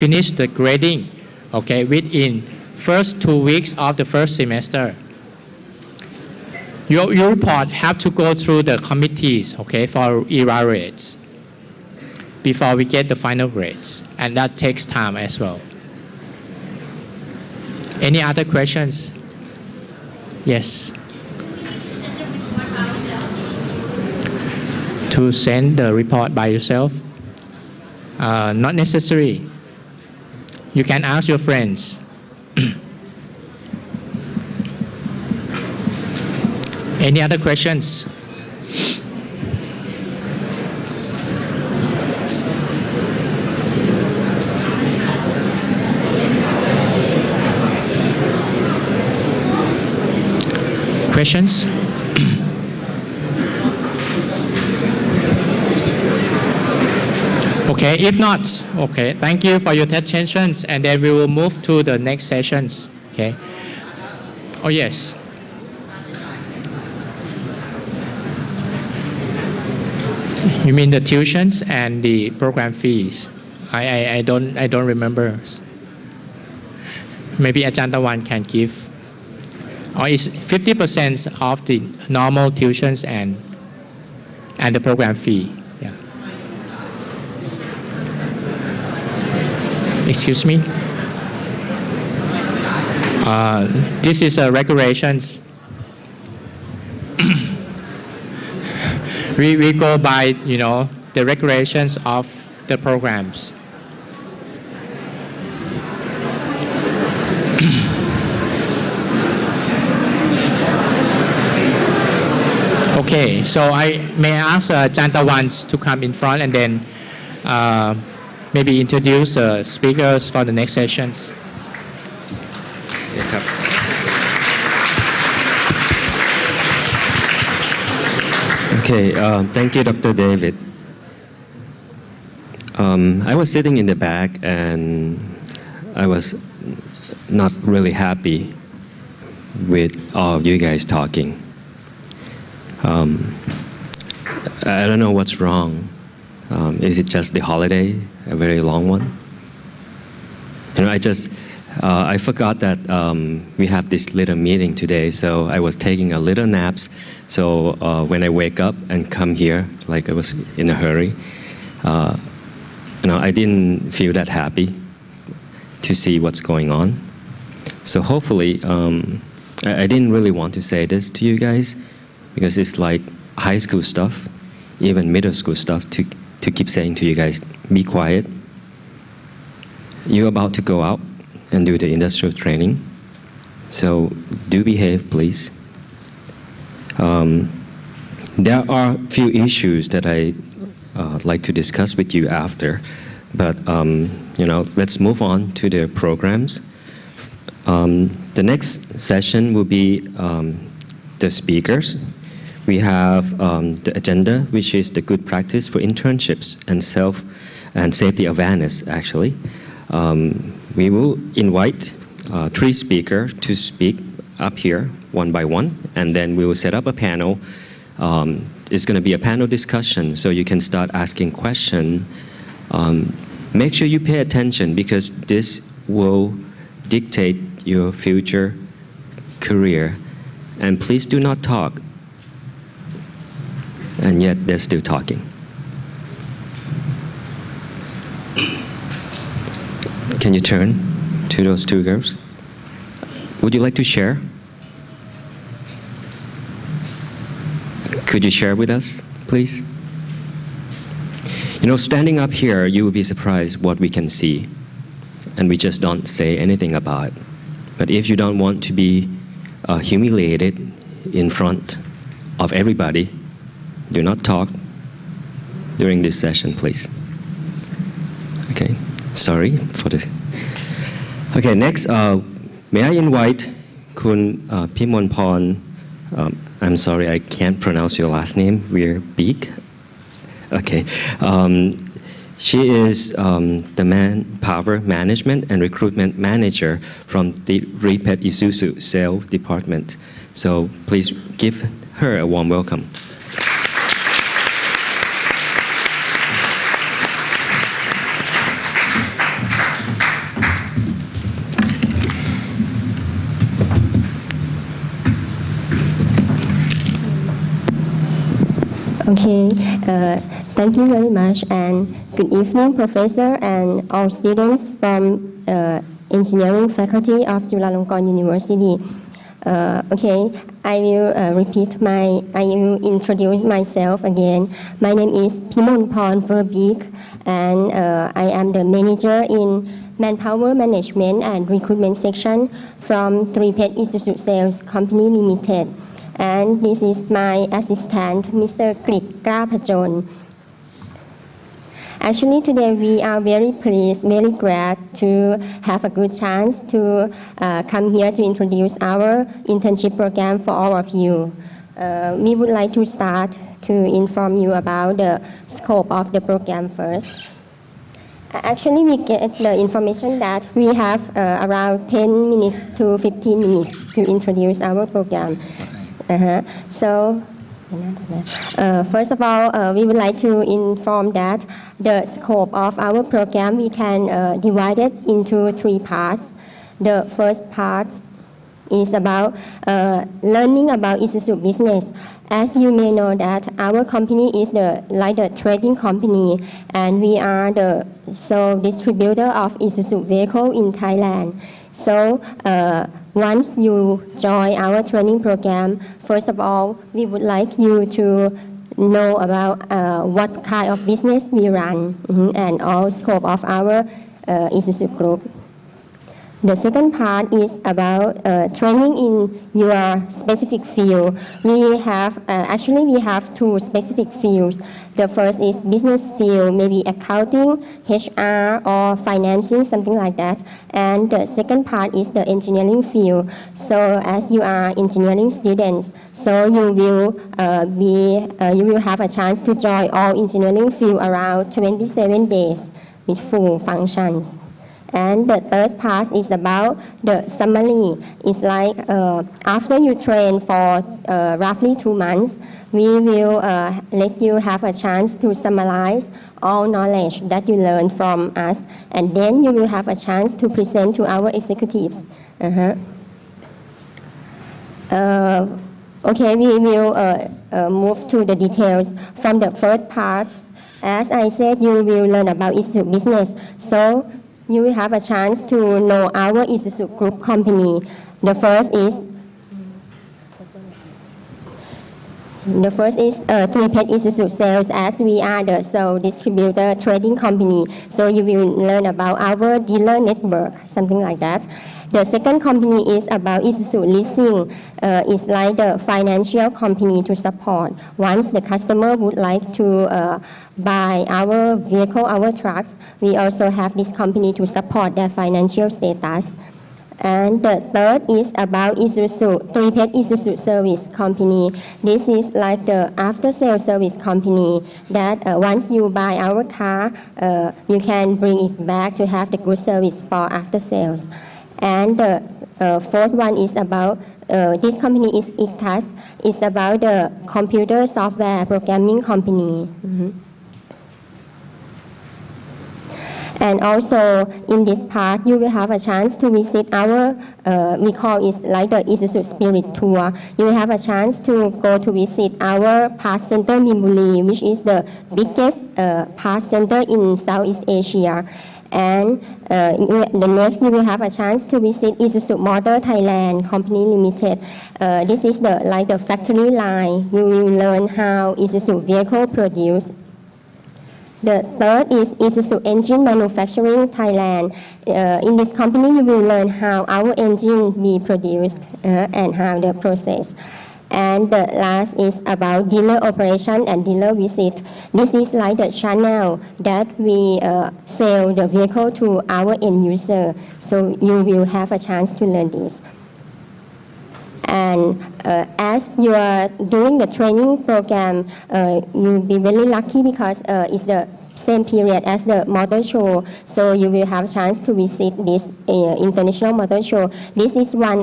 finish the grading, okay, within first 2 weeks of the first semester. Your report have to go through the committees, okay, for evaluates before we get the final grades, and that takes time as well. Any other questions? Yes. To send the report by yourself? Not necessary. You can ask your friends. Any other questions? Questions? Okay, if not, okay, thank you for your attention, and then we will move to the next sessions. Okay. Oh yes. You mean the tuitions and the program fees? I don't remember. Maybe Ajahn Tawan can give. Or is 50% of the normal tuitions and the program fee? Yeah. Excuse me. This is a regulations. we go by, the regulations of the programs. Okay, so I may ask Ajahn Tawan to come in front and then maybe introduce the speakers for the next sessions. Okay, thank you, Dr. David. I was sitting in the back and I was not really happy with all of you guys talking. I don't know what's wrong. Is it just the holiday, a very long one? I forgot that we have this little meeting today, so I was taking a little naps. So when I wake up and come here, like I was in a hurry, I didn't feel that happy to see what's going on. So hopefully, I didn't really want to say this to you guys because it's like high school stuff, even middle school stuff, to keep saying to you guys, be quiet. You're about to go out and do the industrial training, so do behave, please. There are a few issues that I like to discuss with you after, but let's move on to the programs. The next session will be the speakers. We have the agenda, which is the good practice for internships and safety awareness, actually. We will invite 3 speakers to speak up here one by one, and then we will set up a panel. It's going to be a panel discussion, so you can start asking questions. Make sure you pay attention because this will dictate your future career. And please do not talk. And yet they're still talking. Can you turn to those 2 girls? Would you like to share? Could you share with us, please? Standing up here, you will be surprised what we can see. And we just don't say anything about it. But if you don't want to be humiliated in front of everybody, do not talk during this session, please. Okay, sorry for this. Okay, next, may I invite Kun Pimonporn. I'm sorry, I can't pronounce your last name. We're big. Okay. She is the Manpower Management and Recruitment Manager from the Repet Isuzu Sales Department. So please give her a warm welcome. Okay, thank you very much, and good evening, Professor and all students from Engineering Faculty of Chulalongkorn University. Okay, I will introduce myself again. My name is Pimonporn Verbik, and I am the manager in Manpower Management and Recruitment section from Tripet Isuzu Sales Company Limited. And this is my assistant, Mr. Krit Krapajon. Actually, today we are very pleased, very glad to have a good chance to come here to introduce our internship program for all of you. We would like to start to inform you about the scope of the program first. Actually, we get the information that we have around 10 minutes to 15 minutes to introduce our program. So, first of all, we would like to inform that the scope of our program, we can divide it into 3 parts. The first part is about learning about Isuzu business. As you may know that our company is like the trading company, and we are the sole distributor of Isuzu vehicle in Thailand. So once you join our training program, first of all, we would like you to know about what kind of business we run and all scope of our Isuzu group. The second part is about training in your specific field. We have we have 2 specific fields. The first is business field, maybe accounting, HR, or financing, something like that. And the second part is the engineering field. So as you are engineering students, so you will have a chance to join all engineering field around 27 days with full functions. And the third part is about the summary. It's like after you train for roughly 2 months, we will let you have a chance to summarize all knowledge that you learned from us, and then you will have a chance to present to our executives. Okay, we will move to the details. From the first part, as I said, you will learn about Isuzu business. So you will have a chance to know our Isuzu Group company. The first is Tripet Isuzu Sales, as we are the sole distributor trading company. So you will learn about our dealer network, something like that. The second company is about Isuzu Leasing. It's like the financial company to support. Once the customer would like to buy our vehicle, our trucks, we also have this company to support their financial status. And the third is about Tripet Isuzu Service Company. This is like the after-sales service company that once you buy our car, you can bring it back to have the good service for after-sales. And the fourth one is about, this company is ICTAS. It's about the computer software programming company. And also in this part, you will have a chance to visit our, we call it like the Isuzu Spirit Tour. You will have a chance to go to visit our parts center Mimbuli, which is the biggest parts center in Southeast Asia. And the next, you will have a chance to visit Isuzu Motor Thailand Company Limited. This is like the factory line. You will learn how Isuzu vehicle produce. The third is Isuzu Engine Manufacturing Thailand. In this company, you will learn how our engine be produced and how the process. And the last is about dealer operation and dealer visit. This is like the channel that we sell the vehicle to our end user. So you will have a chance to learn this. And as you are doing the training program, you'll be very lucky because it's the same period as the motor show. So you will have a chance to visit this international motor show. This is one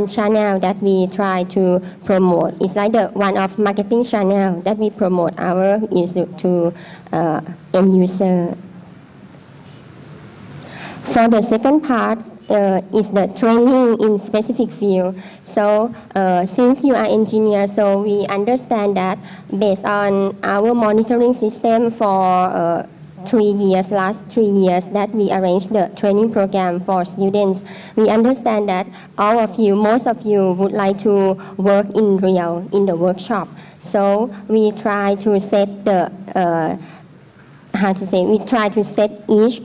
channel that we try to promote. It's like the one of marketing channel that we promote our issue to end user. For the second part, is the training in specific field. So since you are engineers, so we understand that based on our monitoring system for 3 years, last 3 years that we arranged the training program for students, we understand that all of you, most of you would like to work in real, in the workshop. So we try to set the, we try to set each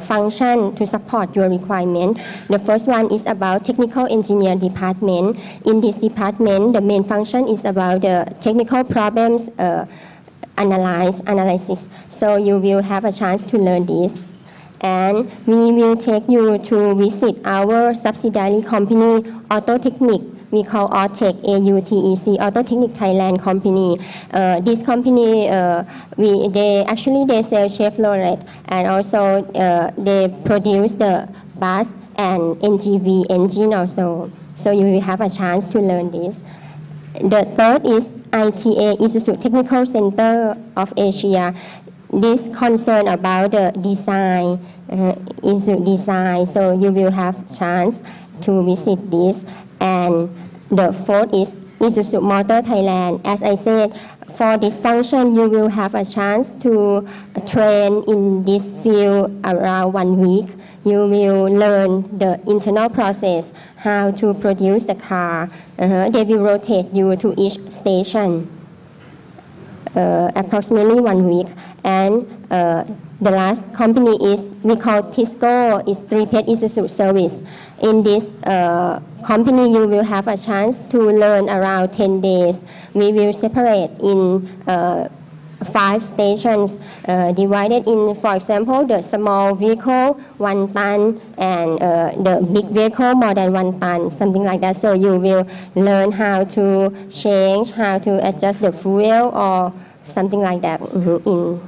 function to support your requirement. The first one is about technical engineer department. In this department, the main function is about the technical problems analysis. So you will have a chance to learn this. And we will take you to visit our subsidiary company, Autotechnic. We call AUTEC, A-U-T-E-C, Autotechnic Thailand company. This company, they sell Chevrolet, and also they produce the bus and NGV engine also. So you will have a chance to learn this. The third is ITA, Isuzu Technical Center of Asia. This concern about the design, Isuzu design, so you will have chance to visit this. And the fourth is Isuzu Motor Thailand. As I said, for this function, you will have a chance to train in this field around 1 week. You will learn the internal process, how to produce the car. They will rotate you to each station, approximately 1 week. And the last company is, we call Tisco, is 3Pet Isuzu Service. In this company, you will have a chance to learn around 10 days. We will separate in 5 stations divided in, for example, the small vehicle, 1 ton, and the big vehicle, more than 1 ton, something like that. So you will learn how to change, how to adjust the fuel or something like that in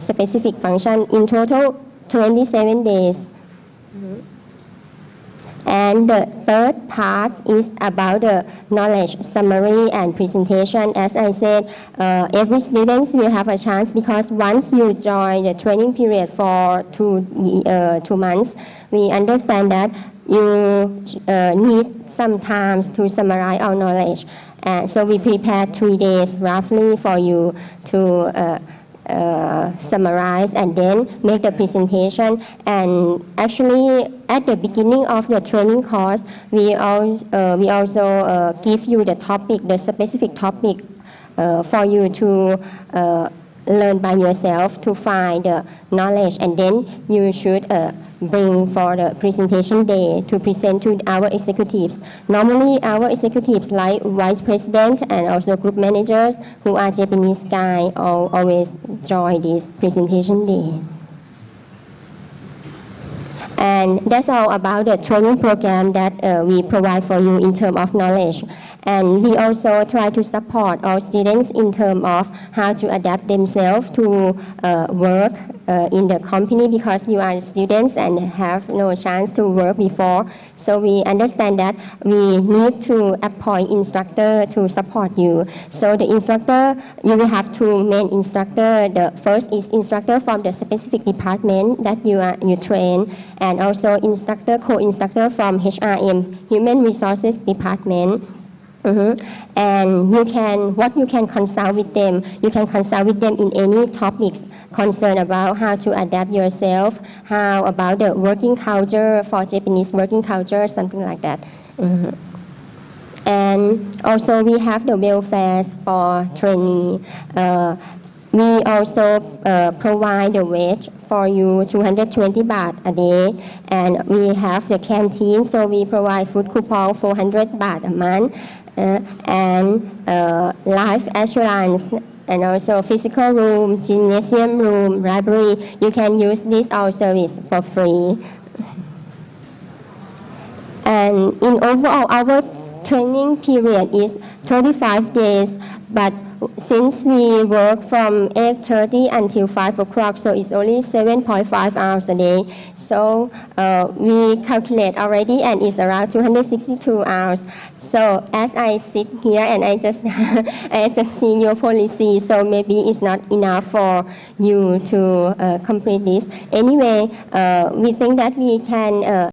specific function. In total, 27 days. And the third part is about the knowledge summary and presentation. As I said, every student will have a chance, because once you join the training period for 2 months, we understand that you need some time to summarize our knowledge. So we prepare 3 days roughly for you to summarize and then make the presentation. And actually, at the beginning of the training course, we also give you the topic, the specific topic for you to learn by yourself, to find the knowledge, and then you should bring for the presentation day to present to our executives. Normally, our executives like vice president and also group managers who are Japanese guys always join this presentation day. And that's all about the training program that we provide for you in terms of knowledge. And we also try to support our students in terms of how to adapt themselves to work in the company, because you are students and have no chance to work before. So we understand that we need to appoint instructor to support you. So the instructor, you will have 2 main instructor. The first is instructor from the specific department that you train, and also instructor, co-instructor from HRM, Human Resources Department. And you can consult with them. You can consult with them in any topics concerned about how to adapt yourself, how about the working culture, for Japanese working culture, something like that. And also we have the welfare for trainee. We also provide the wage for you, 220 baht a day, and we have the canteen, so we provide food coupon 400 baht a month, and life assurance, and also physical room, gymnasium room, library. You can use this all service for free. And in overall, our training period is 35 days, but since we work from 8:30 until 5 o'clock, so it's only 7.5 hours a day. So we calculate already, and it's around 262 hours. So as I sit here and I just see your policy, so maybe it's not enough for you to complete this. Anyway, we think that we can